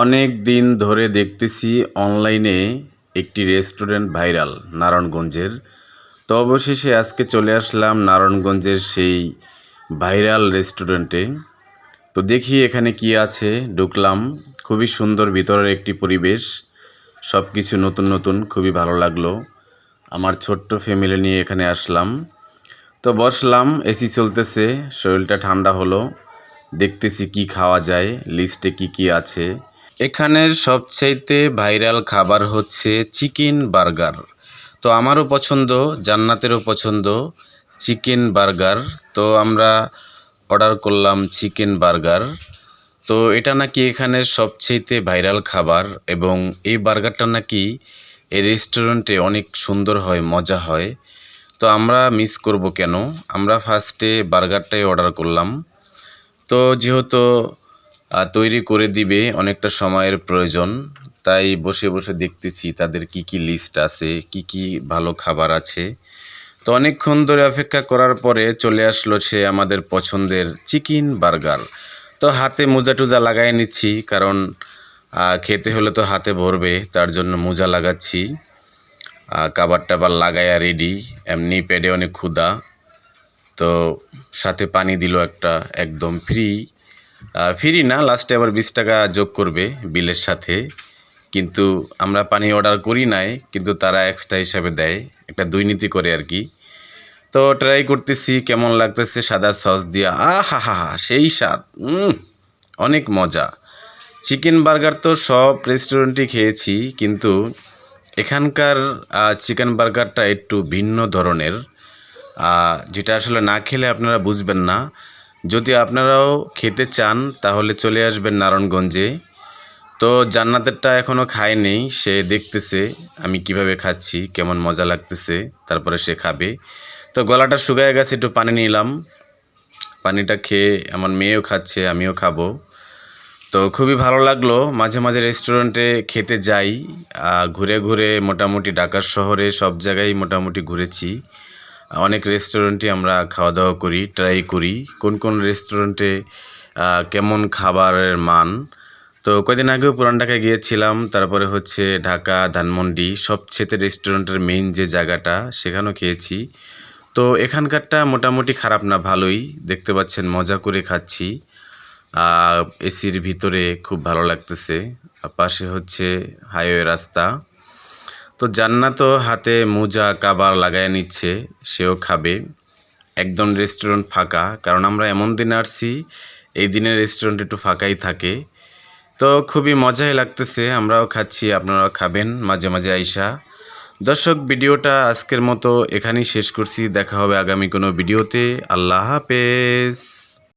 অনেক দিন ধরে দেখতেছি অনলাইনে একটি রেস্টুরেন্ট ভাইরাল নারায়ণগঞ্জের। তো অবশেষে আজকে চলে আসলাম নারায়ণগঞ্জের সেই ভাইরাল রেস্টুরেন্টে। তো দেখি এখানে কি আছে। ঢুকলাম, খুবই সুন্দর ভিতরের একটি পরিবেশ, সব কিছু নতুন নতুন, খুবই ভালো লাগলো। আমার ছোট্ট ফ্যামিলি নিয়ে এখানে আসলাম। তো বসলাম, এসি চলতেছে, শরীরটা ঠান্ডা হলো। দেখতেছি কি খাওয়া যায়, লিস্টে কি কি আছে। এখানের সবচাইতে ভাইরাল খাবার হচ্ছে চিকেন বার্গার। তো আমারও পছন্দ, জান্নাতেরও পছন্দ চিকেন বার্গার। তো আমরা অর্ডার করলাম চিকেন বার্গার। তো এটা নাকি এখানের সবচাইতে ভাইরাল খাবার, এবং এই বার্গারটা নাকি এই রেস্টুরেন্টে অনেক সুন্দর হয়, মজা হয়। তো আমরা মিস করব কেন, আমরা ফার্স্টে বার্গারটাই অর্ডার করলাম। তো যেহেতু তৈরি করে দিবে, অনেকটা সময়ের প্রয়োজন, তাই বসে বসে দেখতেছি তাদের কি কি লিস্ট আছে, কি কি ভালো খাবার আছে। তো অনেকক্ষণ ধরে অপেক্ষা করার পরে চলে আসলো সে আমাদের পছন্দের চিকেন বার্গার। তো হাতে মোজা টুজা লাগাই নিচ্ছি, কারণ খেতে হলে তো হাতে ভরবে, তার জন্য মোজা লাগাচ্ছি। কাবার টাবার লাগাইয়া রেডি, এমনি পেটে অনেক ক্ষুধা। তো সাথে পানি দিল একটা, একদম ফ্রি। ফ্রি না, লাস্টে আবার 20 টাকা যোগ করবে বিলের সাথে। কিন্তু আমরা পানি অর্ডার করি নাই, কিন্তু তারা এক্সট্রা হিসাবে দেয়, একটা দুর্নীতি করে আর কি। তো ট্রাই করতেছি কেমন লাগতেছে সাদা সস দিয়া। হা হা, সেই স্বাদ, অনেক মজা। চিকেন বার্গার তো সব রেস্টুরেন্টই খেয়েছি, কিন্তু এখানকার চিকেন বার্গারটা একটু ভিন্ন ধরনের, যেটা আসলে না খেলে আপনারা বুঝবেন না। যদি আপনারাও খেতে চান তাহলে চলে আসবেন নারায়ণগঞ্জে। তো জান্নাতেরটা এখনও খায়নি, সে দেখতেছে আমি কিভাবে খাচ্ছি, কেমন মজা লাগতেছে, তারপরে সে খাবে। তো গলাটা শুকায় গেছে, একটু পানি নিলাম, পানিটা খেয়ে আমার মেয়েও খাচ্ছে, আমিও খাবো। তো খুবই ভালো লাগলো। মাঝে মাঝে রেস্টুরেন্টে খেতে যাই, ঘুরে ঘুরে মোটামুটি ঢাকার শহরে সব জায়গায় মোটামুটি ঘুরেছি। অনেক রেস্টুরেন্টে আমরা খাওয়া দাওয়া করি, ট্রাই করি কোন কোন রেস্টুরেন্টে কেমন খাবারের মান। তো কয়দিন আগেও পুরান ঢাকায় গিয়েছিলাম, তারপরে হচ্ছে ঢাকা ধানমন্ডি, সবচেয়ে রেস্টুরেন্টের মেইন যে জায়গাটা, সেখানেও খেয়েছি। তো এখানকারটা মোটামুটি খারাপ না, ভালোই। দেখতে পাচ্ছেন মজা করে খাচ্ছি, এসির ভিতরে খুব ভালো লাগতেছে। পাশে হচ্ছে হাইওয়ে রাস্তা। তো জান্নাতও হাতে মোজা কাবার লাগায় নিচ্ছে, সেও খাবে। একদম রেস্টুরেন্ট ফাঁকা, কারণ আমরা এমন দিনে আসছি এই দিনে রেস্টুরেন্ট একটু ফাঁকাই থাকে। তো খুবই মজাই লাগতেছে, আমরাও খাচ্ছি, আপনারাও খাবেন মাঝে মাঝে আইসা। দর্শক, ভিডিওটা আজকের মতো এখানেই শেষ করছি, দেখা হবে আগামী কোনো ভিডিওতে। আল্লাহ হাফেজ।